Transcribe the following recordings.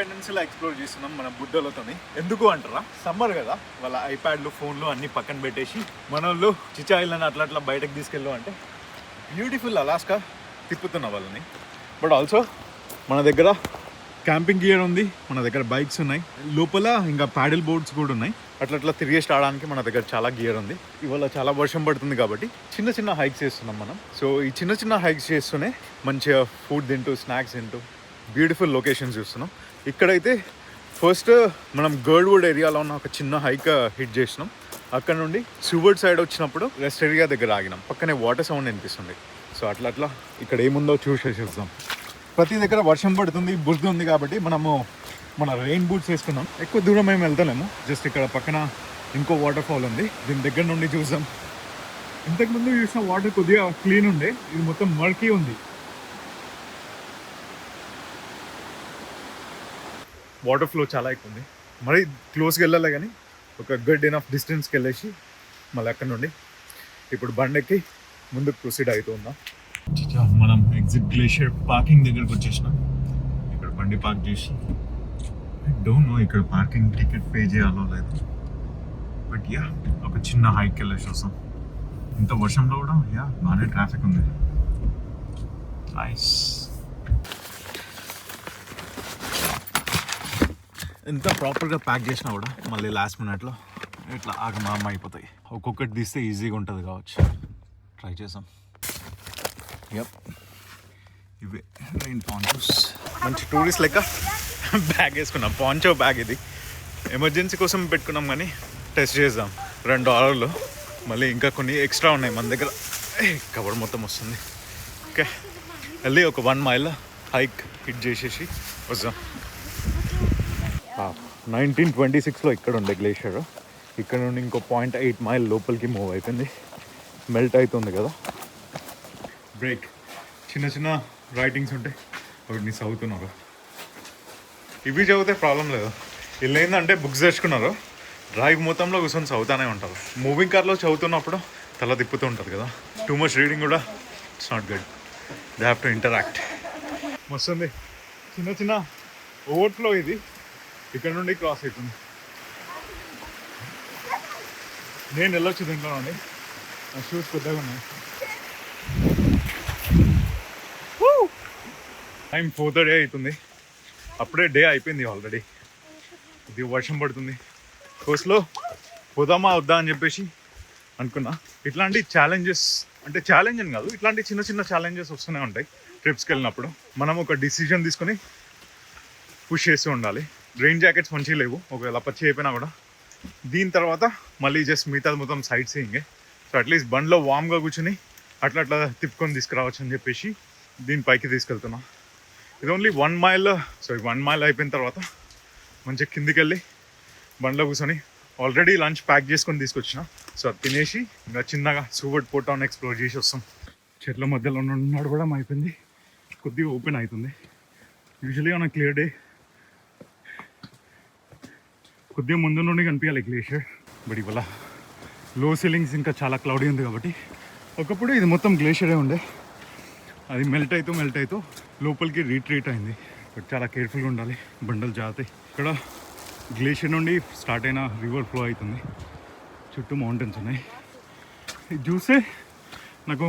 Peninsula explore చేస్తున్నాం మన బుడ్డలతోని. ఎందుకు అంటారా, సమ్మర్ కదా, వాళ్ళ ఐప్యాడ్లు ఫోన్లు అన్నీ పక్కన పెట్టేసి మన వాళ్ళు చిచా ఐలాండ్ అట్లా అట్లా బయటకు తీసుకెళ్ళు అంటే బ్యూటిఫుల్ అలాస్కా తిప్పుతున్నా వాళ్ళని. బట్ ఆల్సో మన దగ్గర క్యాంపింగ్ గియర్ ఉంది, మన దగ్గర బైక్స్ ఉన్నాయి, లోపల ఇంకా ప్యాడిల్ బోర్డ్స్ కూడా ఉన్నాయి. అట్లా తిరిగేసి రావడానికి మన దగ్గర చాలా గియర్ ఉంది. ఇవాళ చాలా వర్షం పడుతుంది కాబట్టి చిన్న చిన్న హైక్స్ చేస్తున్నాం మనం. సో ఈ చిన్న చిన్న హైక్స్ చేస్తూనే మంచిగా ఫుడ్ తింటూ స్నాక్స్ తింటూ బ్యూటిఫుల్ లొకేషన్స్ చూస్తున్నాం. ఇక్కడైతే ఫస్ట్ మనం గర్డ్వుడ్ ఏరియాలో ఉన్న ఒక చిన్న హైక్ హిట్ చేసినాం. అక్కడ నుండి సువర్డ్ సైడ్ వచ్చినప్పుడు రెస్ట్ ఏరియా దగ్గర ఆగినాం. పక్కనే వాటర్ సౌండ్ వినిపిస్తుంది. సో అట్లా ఇక్కడ ఏముందో చూసేద్దాం. ప్రతి దగ్గర వర్షం పడుతుంది, బురద ఉంది కాబట్టి మనము మన రెయిన్ బూట్స్ వేసుకున్నాం. ఎక్కువ దూరం ఏమి వెళ్తలేము, జస్ట్ ఇక్కడ పక్కన ఇంకో వాటర్ ఫాల్ ఉంది, దీని దగ్గర నుండి చూసాం. ఇంతకుముందు చూసిన వాటర్ కొద్దిగా క్లీన్ ఉండే, ఇది మొత్తం మర్కీ ఉంది. వాటర్ ఫ్లో చాలా ఎక్కువ ఉంది. మరి క్లోజ్కి వెళ్ళాలి కానీ ఒక గుడ్ ఎనఫ్ డిస్టెన్స్కి వెళ్ళేసి మళ్ళీ అక్కడ నుండి ఇప్పుడు బండెక్కి ముందుకు ప్రొసీడ్ అవుతుందాం. మనం ఎగ్జిట్ గ్లేషియర్ పార్కింగ్ దగ్గరకు వచ్చేసినాం. ఇక్కడ బండి పార్క్ చేసి డోంట్ నో ఇక్కడ పార్కింగ్ టికెట్ పే చేయాలో లేదు, బట్ యా ఒక చిన్న హైక్ వెళ్ళేసి వస్తాం. ఇంత వర్షంలో కూడా యా బాగానే ట్రాఫిక్ ఉంది. నైస్. ఎంత ప్రాపర్గా ప్యాక్ చేసినా కూడా మళ్ళీ లాస్ట్ మినిట్లో ఇట్లా ఆగమామ అయిపోతాయి. ఒక్కొక్కటి తీస్తే ఈజీగా ఉంటుంది కావచ్చు. ట్రై చేసాం. యప్, ఇవే రెయిన్ పాంచోస్. మంచి టూరిస్ట్ లెక్క బ్యాగ్ వేసుకున్నాం, పాంచో బ్యాగ్. ఇది ఎమర్జెన్సీ కోసం పెట్టుకున్నాం కానీ టెస్ట్ చేద్దాం. $2 మళ్ళీ ఇంకా కొన్ని ఎక్స్ట్రా ఉన్నాయి మన దగ్గర. కవర్ మొత్తం వస్తుంది. ఓకే, వెళ్ళి ఒక 1 మైల్ హైక్ హిట్ చేసేసి వద్దాం. 1926లో ఇక్కడ ఉండే గ్లేషియర్, ఇక్కడ నుండి ఇంకో 0.8 మైల్ లోపలికి మూవ్ అయిపోయింది. మెల్ట్ అవుతుంది కదా. బ్రేక్, చిన్న చిన్న రైటింగ్స్ ఉంటాయి, ఒకటి మిస్ అవుతున్నారు. ఇవి చదివితే ప్రాబ్లం లేదు. వీళ్ళు ఏంటంటే బుక్స్ తెచ్చుకున్నారు, డ్రైవ్ మొత్తంలో కూర్చొని చదువుతానే ఉంటారు. మూవింగ్ కార్లో చదువుతున్నప్పుడు తల తిప్పుతూ ఉంటుంది కదా. టూ మచ్ రీడింగ్ కూడా it's not good. They have to interact. వస్తుంది చిన్న చిన్న ఓవర్ఫ్లో. ఇది ఇక్కడ నుండి క్రాస్ అవుతుంది. నేను వెళ్ళొచ్చు దీంట్లో నుండి. నా షూస్ పెద్దగా ఉన్నాయి. టైం 4:30 అవుతుంది. అప్పుడే డే అయిపోయింది ఆల్రెడీ. ఇది వర్షం పడుతుంది. కోస్ట్లో పోదామా వద్దా అని చెప్పేసి అనుకున్నా. ఇట్లాంటి ఛాలెంజెస్, అంటే ఛాలెంజ్ అని కాదు, ఇట్లాంటి చిన్న చిన్న ఛాలెంజెస్ వస్తూనే ఉంటాయి ట్రిప్స్కి వెళ్ళినప్పుడు. మనం ఒక డిసిజన్ తీసుకొని పుష్ చేస్తూ ఉండాలి. రెయిన్ జాకెట్స్ మంచిగా లేవు, ఒకవేళ పచ్చి అయిపోయినా కూడా. దీని తర్వాత మళ్ళీ జస్ట్ మిగతా మొత్తం సైట్ సీయింగే. సో అట్లీస్ట్ బండ్లో వామ్గా కూర్చొని అట్లా తిప్పుకొని తీసుకురావచ్చు అని చెప్పేసి దీని పైకి తీసుకెళ్తున్నా. ఇది ఓన్లీ 1 మైల్. సో 1 మైల్ అయిపోయిన తర్వాత మంచిగా కిందికి వెళ్ళి బండ్లో కూర్చొని ఆల్రెడీ లంచ్ ప్యాక్ చేసుకొని తీసుకొచ్చిన. సో అది తినేసి ఇంకా చిన్నగా సూవర్డ్ పోర్ట్ టౌన్ ఎక్స్ప్లోర్ చేసి వస్తాం. చెట్ల మధ్యలో నడవడం అయిపోయింది, కొద్దిగా ఓపెన్ అవుతుంది. యూజువలీ ఆన్ క్లియర్ డే కొద్దిగా ముందు నుండి కనిపించాలి గ్లేషియర్, బట్ ఇవాళ లో సీలింగ్స్ ఇంకా చాలా క్లౌడీ ఉంది కాబట్టి. ఒకప్పుడు ఇది మొత్తం గ్లేషియరే ఉండే, అది మెల్ట్ అవుతూ లోపలికి రీట్రీట్ అయింది. బట్ చాలా కేర్ఫుల్గా ఉండాలి, బండలు జారుతాయి. ఇక్కడ గ్లేషియర్ నుండి స్టార్ట్ అయిన రివర్ ఫ్లో అవుతుంది, చుట్టూ మౌంటైన్స్ ఉన్నాయి. ఇది చూస్తే నాకు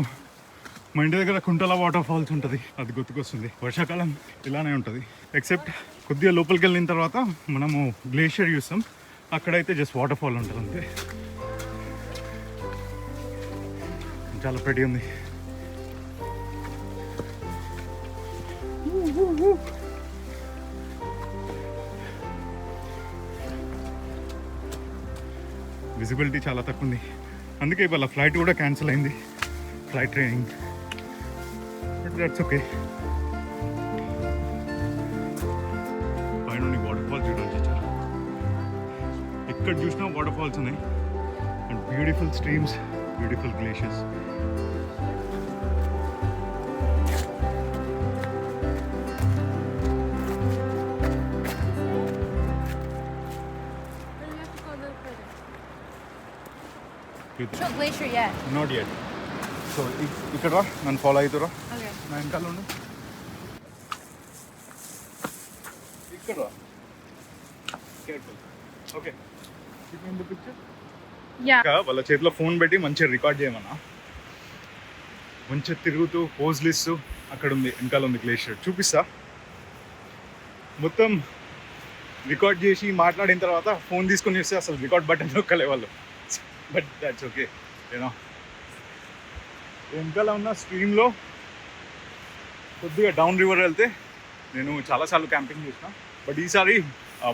మా ఇంటి దగ్గర కుంటల వాటర్ ఫాల్స్ ఉంటుంది, అది గుర్తుకొస్తుంది. వర్షాకాలం ఇలానే ఉంటుంది, ఎక్సెప్ట్ కొద్దిగా లోపలికి వెళ్ళిన తర్వాత మనము గ్లేషియర్ చూస్తాం. అక్కడైతే జస్ట్ వాటర్ ఫాల్ ఉంటుంది అంతే. చాలా ప్రెటీ ఉంది. విజిబిలిటీ చాలా తక్కువ ఉంది, అందుకే ఇవాళ ఫ్లైట్ కూడా క్యాన్సిల్ అయింది, flight training. But that's okay. పైన వాటర్ ఫాల్స్ చూడాలి చాలా. ఎక్కడ చూసినా వాటర్ ఫాల్స్ ఉన్నాయి and beautiful streams, beautiful glaciers. No glacier yet. Not yet. So, ఇక్కడ రా, నన్ను ఫాలో అవుతురా. Okay. నా వెనకాల ఉండు. ఇక్కడ రా. Okay picture Yeah. వాళ్ళ చేతిలో ఫోన్ పెట్టి మంచిగా రికార్డ్ చేయమన్నా. మంచిగా తిరుగుతూ పోజ్లు ఇస్తూ అక్కడ ఉంది, వెనకాల ఉంది గ్లేషియర్. చూపిస్తా. మొత్తం రికార్డ్ చేసి మాట్లాడిన తర్వాత ఫోన్ తీసుకొని వస్తే అసలు రికార్డ్ బటన్ నొక్కలే వాళ్ళు. But that's okay. యూనో వెనకాల ఉన్న స్ట్రీమ్లో కొద్దిగా డౌన్ రివర్ వెళ్తే నేను చాలాసార్లు క్యాంపింగ్ చేసిన. బట్ ఈసారి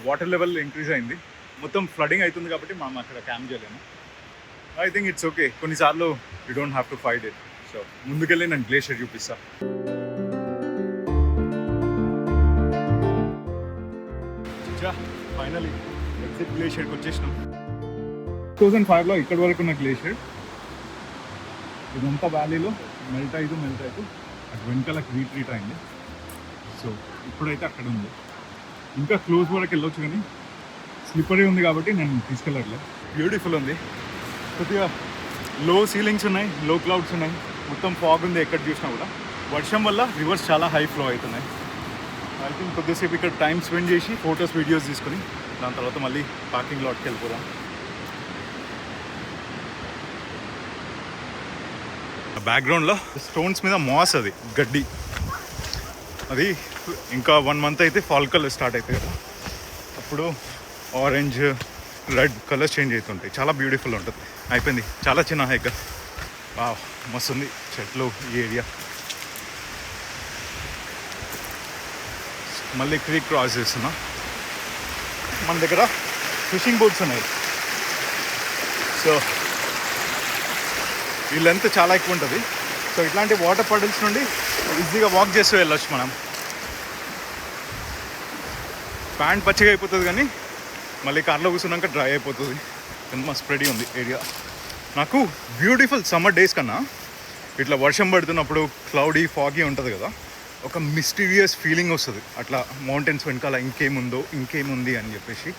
వాటర్ లెవెల్ ఇంక్రీజ్ అయింది. మొత్తం ఫ్లడింగ్ అవుతుంది కాబట్టి మనం అక్కడ క్యాంప్ చేయలేము. I think it's okay. కొన్నిసార్లు you don't have to fight it. So ముందుకెళ్ళి నేను గ్లేషియర్ చూపిస్తా. ఫైనలీ ఎగ్జిట్ గ్లేషియర్కి వచ్చేసినాం. 2005లో ఇక్కడ వరకు ఉన్న గ్లేషియర్ ఇదంతా వ్యాలీలో మెల్ట్ అవుతూ అటు వెనకాలకి రీట్రీట్ అయింది. సో ఇప్పుడైతే అక్కడ ఉంది. ఇంకా క్లోజ్ వరకు వెళ్ళొచ్చు కానీ స్లిప్పరీ ఉంది కాబట్టి నేను తీసుకెళ్ళట్లేదు. బ్యూటిఫుల్ ఉంది. కొద్దిగా లో సీలింగ్స్ ఉన్నాయి, లో క్లౌడ్స్ ఉన్నాయి, మొత్తం ఫాగ్ ఉంది ఎక్కడ చూసినా కూడా. వర్షం వల్ల రివర్స్ చాలా హై ఫ్లో అవుతున్నాయి. ఐ థింక్ కొద్దిసేపు ఇక్కడ టైం స్పెండ్ చేసి ఫొటోస్ వీడియోస్ తీసుకొని దాని తర్వాత మళ్ళీ పార్కింగ్ లాట్కి వెళ్ళిపోదాం. బ్యాక్గ్రౌండ్లో స్టోన్స్ మీద మాస్, అది గడ్డి. అది ఇంకా 1 month అయితే ఫాల్ కలర్ స్టార్ట్ అవుతాయి కదా, అప్పుడు ఆరెంజ్ రెడ్ కలర్స్ చేంజ్ అవుతుంటాయి. చాలా బ్యూటిఫుల్ ఉంటుంది. అయిపోయింది, చాలా చిన్న హైక్. మస్తు ఉంది చెట్లు ఈ ఏరియా. మళ్ళీ క్రీక్ క్రాస్ చేస్తున్నా. మన దగ్గర ఫిషింగ్ బోట్స్ ఉన్నాయి. సో ఈ లెంత్ చాలా ఎక్కువ ఉంటుంది. సో ఇట్లాంటి వాటర్ పడల్స్ నుండి ఈజీగా వాక్ చేస్తూ వెళ్ళొచ్చు మనం. ప్యాంట్ పచ్చిగా అయిపోతుంది కానీ మళ్ళీ కార్లో కూర్చున్నాక డ్రై అయిపోతుంది. ఎంత స్ప్రెడీ ఉంది ఏరియా. నాకు బ్యూటిఫుల్ సమ్మర్ డేస్ కన్నా ఇట్లా వర్షం పడుతున్నప్పుడు క్లౌడీ ఫాగీ ఉంటుంది కదా, ఒక మిస్టీరియస్ ఫీలింగ్ వస్తుంది. అట్లా మౌంటైన్స్ వెనకాల ఇంకేముంది అని చెప్పేసి.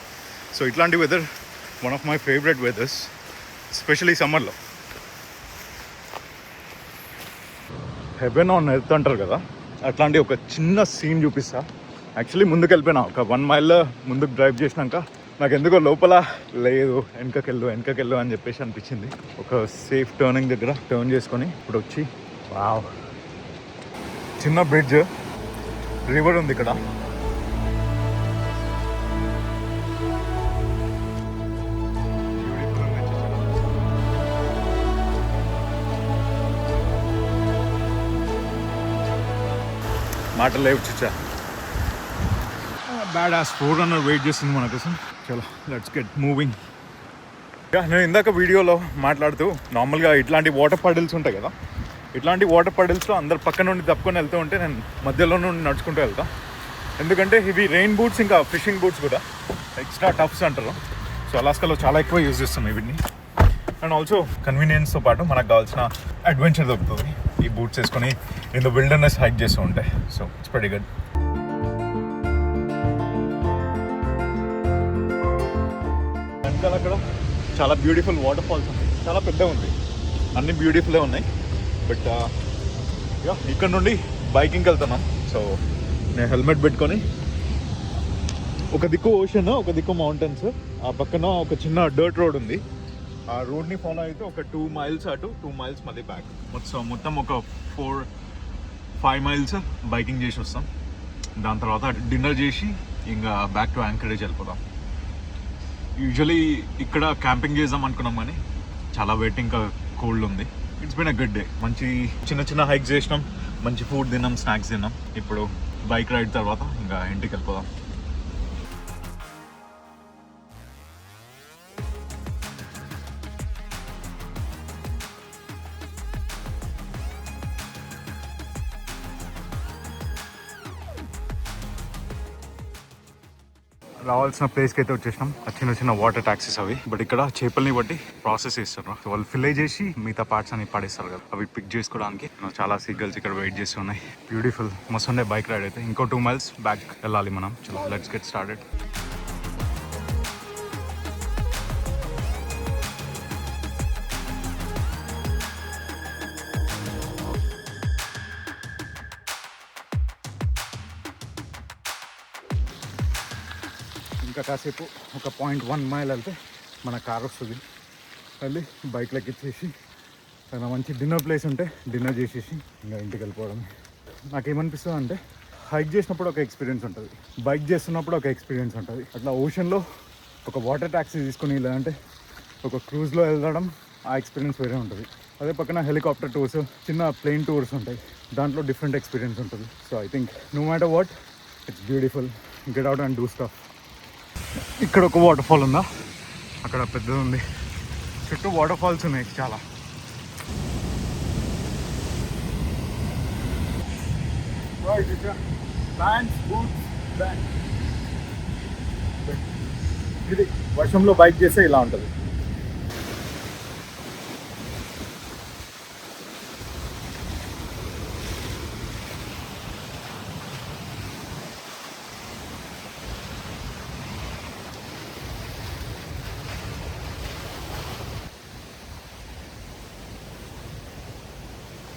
సో ఇట్లాంటి weather one of my favourite weathers, especially సమ్మర్లో. హెవెన్ ఆన్ ఎర్త్ అంటారు కదా, అట్లాంటి ఒక చిన్న సీన్ చూపిస్తా. యాక్చువల్లీ ముందుకు వెళ్ళిపోయినా ఒక 1 mile ముందుకు డ్రైవ్ చేసినాక నాకు ఎందుకో లోపల లేదు, వెనకకెళ్ళు అని చెప్పేసి అనిపించింది. ఒక సేఫ్ టర్నింగ్ దగ్గర టర్న్ చేసుకొని ఇప్పుడు వచ్చి వావ్, చిన్న బ్రిడ్జ్, రివర్ ఉంది ఇక్కడ. మాటలు లేవు చిచ్చా. బ్యాడ్ యాస్ 400 వెయిట్ చేస్తుంది మన కోసం. చలో లెట్స్ గెట్ మూవింగ్. నేను ఇందాక వీడియోలో మాట్లాడుతూ నార్మల్గా ఇట్లాంటి వాటర్ పడిల్స్ ఉంటాయి కదా, ఇట్లాంటి వాటర్ పడిల్స్లో అందరు పక్క నుండి తప్పుకొని వెళ్తూ ఉంటే నేను మధ్యలో నుండి నడుచుకుంటూ వెళ్తా. ఎందుకంటే ఇవి రెయిన్ బూట్స్ ఇంకా ఫిషింగ్ బూట్స్ కూడా ఎక్స్ట్రా టఫ్స్ అంటారు. సో అలాస్కాలో చాలా ఎక్కువ యూజ్ చేస్తున్నాయి వీటిని. అండ్ ఆల్సో కన్వీనియన్స్తో పాటు మనకు కావాల్సిన అడ్వెంచర్ దొరుకుతుంది ఈ బూట్స్ వేసుకొని ఇన్ ద విల్డర్నెస్ హైక్ చేస్తూ ఉంటాయి. So it's very good. వెనకాల అక్కడ చాలా బ్యూటిఫుల్ వాటర్ ఫాల్స్ ఉన్నాయి. చాలా పెద్దగా ఉంది, అన్నీ బ్యూటిఫుల్గా ఉన్నాయి. బట్ ఇక్కడ నుండి బైకింగ్కి వెళ్తున్నాం. సో నేను హెల్మెట్ పెట్టుకొని, ఒక దిక్కు ఓషన్, ఒక దిక్కు మౌంటైన్స్, ఆ పక్కన ఒక చిన్న డర్ట్ రోడ్ ఉంది. ఆ రోడ్ని ఫాలో అయితే ఒక 2 miles అటు, 2 miles మళ్ళీ బ్యాక్. మొత్తం ఒక 4-5 miles బైకింగ్ చేసి వస్తాం. దాని తర్వాత డిన్నర్ చేసి ఇంకా బ్యాక్ టు యాంకరేజ్ వెళ్ళిపోదాం. యూజువలీ ఇక్కడ క్యాంపింగ్ చేద్దాం అనుకున్నాం కానీ చాలా వెయిట్, ఇంకా కోల్డ్ ఉంది. It's been a good day. మంచి చిన్న హైక్స్ చేసినాం, మంచి ఫుడ్ తిన్నాం, స్నాక్స్ తిన్నాం. ఇప్పుడు బైక్ రైడ్ తర్వాత ఇంకా ఇంటికి వెళ్ళిపోదాం. రావాల్సిన ప్లేస్కి అయితే వచ్చేసినాం. చిన్న వాటర్ ట్యాక్సీస్ అవి. బట్ ఇక్కడ చేపల్ని బట్టి ప్రాసెస్ చేస్తారు. వాళ్ళు ఫిల్ చేసి మిగతా పార్ట్స్ అని పడేస్తారు కదా, అవి పిక్ చేసుకోవడానికి చాలా సీగల్స్ ఇక్కడ వెయిట్ చేసి ఉన్నాయి. బ్యూటిఫుల్, మస్తు ఉండే బైక్ రైడ్ అయితే. ఇంకో 2 miles బ్యాక్ వెళ్ళాలి మనం. చలో లెట్స్ గెట్ స్టార్టెడ్. ఇంకా ఇంకా కాసేపు ఒక 0.1 మైల్ వెళ్తే మన కార్ వస్తుంది. వెళ్ళి బైక్లోకి ఎక్కించేసి చాలా మంచి డిన్నర్ ప్లేస్ ఉంటే డిన్నర్ చేసేసి ఇంకా ఇంటికి వెళ్ళిపోవడం. నాకేమనిపిస్తుంది అంటే హైక్ చేసినప్పుడు ఒక ఎక్స్పీరియన్స్ ఉంటుంది, బైక్ చేస్తున్నప్పుడు ఒక ఎక్స్పీరియన్స్ ఉంటుంది. అట్లా ఓషన్లో ఒక వాటర్ ట్యాక్సీ తీసుకుని లేదంటే ఒక క్రూజ్లో వెళ్ళడం ఆ ఎక్స్పీరియన్స్ వేరే ఉంటుంది. అదే పక్కన హెలికాప్టర్ టూర్స్, చిన్న ప్లేన్ టూర్స్ ఉంటాయి, దాంట్లో డిఫరెంట్ ఎక్స్పీరియన్స్ ఉంటుంది. So I think no matter what it's beautiful. Get out and do stuff. ఇక్కడ ఒక వాటర్ ఫాల్ ఉందా, అక్కడ పెద్దది ఉంది, చుట్టూ వాటర్ ఫాల్స్ ఉన్నాయి చాలా. ఇది వర్షంలో బైక్ చేస్తే ఇలా ఉంటుంది.